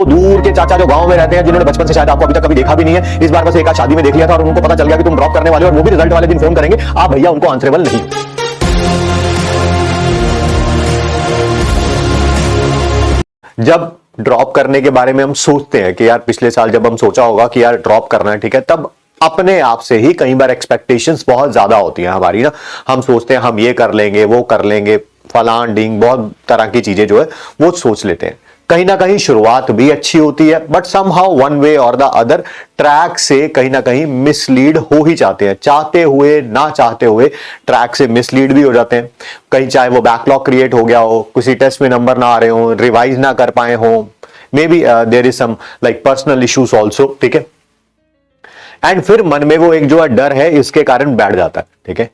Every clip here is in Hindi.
दूर के चाचा जो गांव में रहते हैं, जिन्होंने बचपन से शायद आपको अभी तक कभी देखा भी नहीं है, इस बार बस एक आध शादी में देख लिया था और उनको पता चल गया कि तुम ड्रॉप करने वाले हो और वो भी रिजल्ट वाले दिन फोन करेंगे, आप भैया उनको आंसरेबल नहीं हो। जब ड्रॉप करने के बारे में हम सोचते हैं कि यार पिछले साल जब हम सोचा होगा कि यार ड्रॉप करना है, ठीक है, तब अपने आप से ही कई बार एक्सपेक्टेशंस बहुत ज्यादा होती हैं हमारी ना। हम सोचते हैं हम ये कर लेंगे, वो कर लेंगे, फलान डींग बहुत तरह की चीजें जो है वो सोच लेते हैं। कहीं ना कहीं शुरुआत भी अच्छी होती है, बट समहाउ वन वे और द अदर ट्रैक से कहीं ना कहीं मिसलीड हो ही जाते हैं, चाहते हुए ना चाहते हुए ट्रैक से मिसलीड भी हो जाते हैं। कहीं चाहे वो बैकलॉग क्रिएट हो गया हो, किसी टेस्ट में नंबर ना आ रहे हो, रिवाइज ना कर पाए हो, may be there is some like personal issues also, ठीक है। एंड फिर मन में वो एक जो है डर है, इसके कारण बैठ जाता है, ठीक है,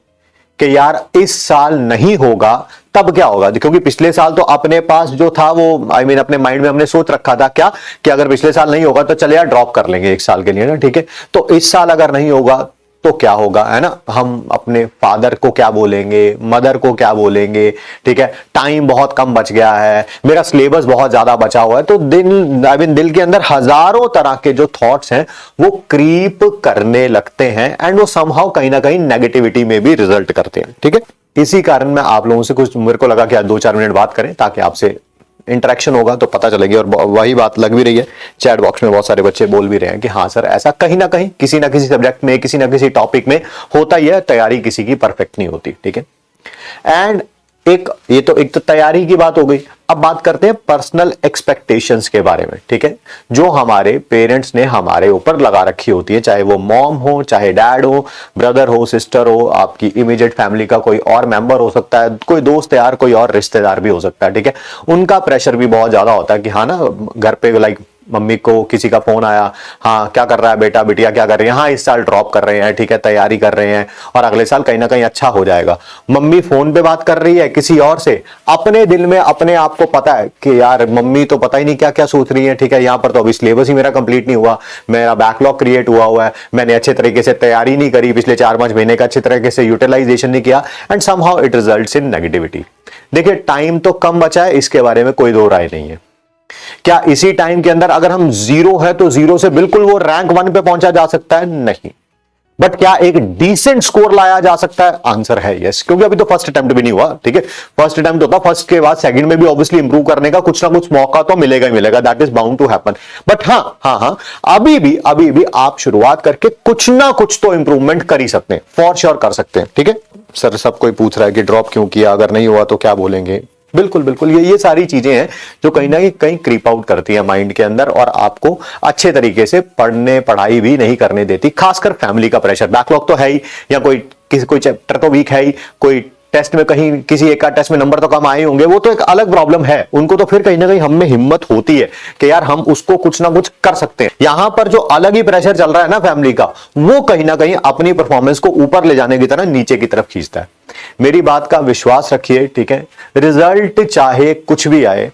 कि यार इस साल नहीं होगा तब क्या होगा। क्योंकि पिछले साल तो अपने पास जो था वो अपने माइंड में हमने सोच रखा था क्या कि अगर पिछले साल नहीं होगा तो चले यार ड्रॉप कर लेंगे एक साल के लिए ना, ठीक है। तो इस साल अगर नहीं होगा तो क्या होगा, है ना, हम अपने फादर को क्या बोलेंगे, मदर को क्या बोलेंगे, ठीक है, टाइम बहुत कम बच गया है, मेरा सिलेबस बहुत ज्यादा बचा हुआ है। तो दिल के अंदर हजारों तरह के जो थॉट्स हैं वो क्रीप करने लगते हैं एंड वो समहाउ कहीं ना कहीं नेगेटिविटी में भी रिजल्ट करते हैं, ठीक है। इसी कारण मैं आप लोगों से कुछ, मेरे को लगा कि 2-4 मिनट बात करें ताकि आपसे इंटरेक्शन होगा तो पता चलेगी। और वही बात लग भी रही है, चैट बॉक्स में बहुत सारे बच्चे बोल भी रहे हैं कि हाँ सर ऐसा कहीं ना कहीं किसी ना किसी सब्जेक्ट में, किसी ना किसी टॉपिक में होता ही है, तैयारी किसी की परफेक्ट नहीं होती, ठीक है। एंड ये तो एक तैयारी की बात हो गई। अब बात करते हैं पर्सनल एक्सपेक्टेशंस के बारे में, ठीक है, जो हमारे पेरेंट्स ने हमारे ऊपर लगा रखी होती है, चाहे वो मॉम हो, चाहे डैड हो, ब्रदर हो, सिस्टर हो, आपकी इमीडिएट फैमिली का कोई और मेंबर हो सकता है, कोई दोस्त यार, कोई और रिश्तेदार भी हो सकता है, ठीक है। उनका प्रेशर भी बहुत ज्यादा होता है कि हाँ ना, घर पे लाइक मम्मी को किसी का फोन आया, हाँ क्या कर रहा है बेटा, बिटिया क्या कर रही है, हाँ इस साल ड्रॉप कर रहे हैं, ठीक है, तैयारी कर रहे हैं और अगले साल कहीं ना कहीं अच्छा हो जाएगा। मम्मी फोन पे बात कर रही है किसी और से, अपने दिल में अपने आप को पता है कि यार मम्मी तो पता ही नहीं क्या क्या सोच रही है, ठीक है, यहाँ पर तो अभी सिलेबस ही मेरा कंप्लीट नहीं हुआ, मेरा बैकलॉग क्रिएट हुआ है, मैंने अच्छे तरीके से तैयारी नहीं करी, पिछले 4-5 महीने का अच्छे तरीके से यूटिलाइजेशन नहीं किया and somehow it results in negativity. देखिए टाइम तो कम बचा है, इसके बारे में कोई दो राय नहीं है। क्या इसी टाइम के अंदर अगर हम 0 है तो 0 से बिल्कुल वो रैंक 1 पे पहुंचा जा सकता है? नहीं। बट क्या एक डिसेंट स्कोर लाया जा सकता है? आंसर है यस, क्योंकि अभी तो फर्स्ट अटेम्प्ट भी नहीं हुआ, ठीक है। फर्स्ट अटेम्प्ट होता, फर्स्ट के बाद सेकंड में भी ऑब्वियसली इंप्रूव करने का कुछ ना कुछ मौका तो मिलेगा ही मिलेगा, that is bound to happen. But हाँ अभी भी आप शुरुआत करके कुछ ना कुछ तो इंप्रूवमेंट कर ही सकते हैं, फॉर श्योर कर सकते हैं, ठीक है। सर सब कोई पूछ रहा है कि ड्रॉप क्यों किया, अगर नहीं हुआ तो क्या बोलेंगे। बिल्कुल ये सारी चीजें हैं जो कहीं ना कहीं क्रीप आउट करती है माइंड के अंदर और आपको अच्छे तरीके से पढ़ाई भी नहीं करने देती। खासकर फैमिली का प्रेशर, बैकलॉग तो है ही, या कोई चैप्टर तो वीक है ही, कोई टेस्ट में कहीं किसी एक टेस्ट में नंबर तो कम आए होंगे, वो तो एक अलग प्रॉब्लम है। उनको तो फिर कहीं ना कहीं हम में हिम्मत होती है कि यार हम उसको कुछ ना कुछ कर सकते हैं। यहां पर जो अलग ही प्रेशर चल रहा है ना फैमिली का, वो कहीं ना कहीं अपनी परफॉर्मेंस को ऊपर ले जाने की तरह नीचे की तरफ खींचता है। मेरी बात का विश्वास रखिए, ठीक है, रिजल्ट चाहे कुछ भी आए,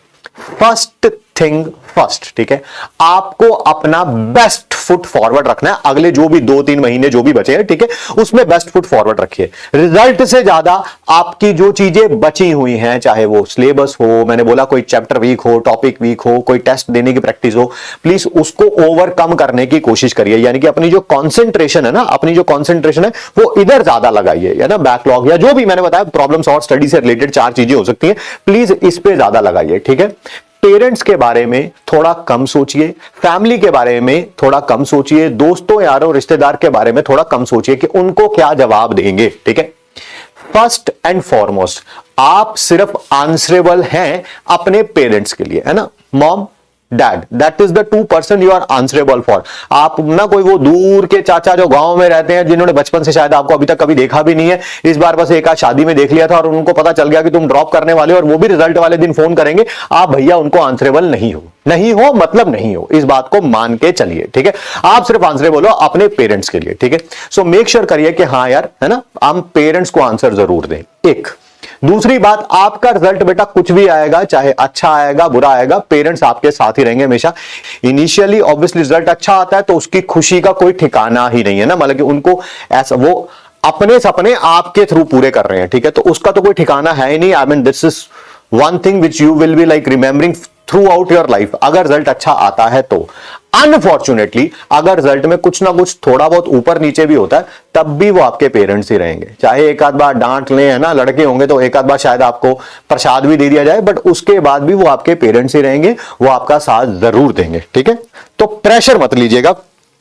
फर्स्ट थिंग फर्स्ट, ठीक है, आपको अपना बेस्ट फुट फॉरवर्ड रखना है। अगले जो भी 2-3 महीने जो भी बचे हैं, ठीक है, उसमें बेस्ट फुट फॉरवर्ड रखिए। रिजल्ट से ज्यादा आपकी जो चीजें बची हुई हैं, चाहे वो सिलेबस हो, मैंने बोला कोई चैप्टर वीक हो, टॉपिक वीक हो, कोई टेस्ट देने की प्रैक्टिस हो, प्लीज उसको ओवरकम करने की कोशिश करिए। यानी कि अपनी जो कॉन्सेंट्रेशन है ना, वो इधर ज्यादा लगाइए, है ना। बैकलॉग या जो भी मैंने बताया प्रॉब्लम्स और स्टडी से रिलेटेड 4 चीजें हो सकती हैं, प्लीज इस पे ज्यादा लगाइए, ठीक है। पेरेंट्स के बारे में थोड़ा कम सोचिए, फैमिली के बारे में थोड़ा कम सोचिए, दोस्तों यारों रिश्तेदार के बारे में थोड़ा कम सोचिए कि उनको क्या जवाब देंगे, ठीक है। फर्स्ट एंड फॉरमोस्ट आप सिर्फ आंसरेबल हैं अपने पेरेंट्स के लिए, है ना, mom dad, that is the 2 person you are answerable for. आप ना कोई वो दूर के चाचा जो गांव में रहते हैं, जिन्होंने बचपन से शायद आपको अभी तक कभी देखा भी नहीं है, इस बार बस एक आध शादी में देख लिया था और उनको पता चल गया कि तुम ड्रॉप करने वाले हो और वो भी रिजल्ट वाले दिन फोन करेंगे, आप भैया उनको आंसरेबल नहीं हो मतलब नहीं हो, इस बात को मान के चलिए, ठीक है। आप सिर्फ आंसरेबल हो अपने पेरेंट्स के लिए, ठीक है। सो मेक श्योर करिए कि हाँ यार, है ना, हम पेरेंट्स को आंसर जरूर दें। एक दूसरी बात, आपका रिजल्ट बेटा कुछ भी आएगा, चाहे अच्छा आएगा बुरा आएगा, पेरेंट्स आपके साथ ही रहेंगे हमेशा। इनिशियली ऑब्वियसली रिजल्ट अच्छा आता है तो उसकी खुशी का कोई ठिकाना ही नहीं है ना, मतलब कि उनको ऐसा वो अपने सपने आपके थ्रू पूरे कर रहे हैं, ठीक है, तो उसका तो कोई ठिकाना है ही नहीं। I mean this is one thing which you will be like remembering through out your life अगर रिजल्ट अच्छा आता है तो। अनफॉर्चुनेटली अगर रिजल्ट में कुछ ना कुछ थोड़ा बहुत ऊपर नीचे भी होता है, तब भी वो आपके पेरेंट्स ही रहेंगे। चाहे एक आध बार डांट लें, है ना, लड़के होंगे तो एक आध बार शायद आपको प्रसाद भी दे दिया जाए, बट उसके बाद भी वो आपके पेरेंट्स ही रहेंगे, वो आपका साथ जरूर देंगे। ठीक है, तो प्रेशर मत लीजिएगा,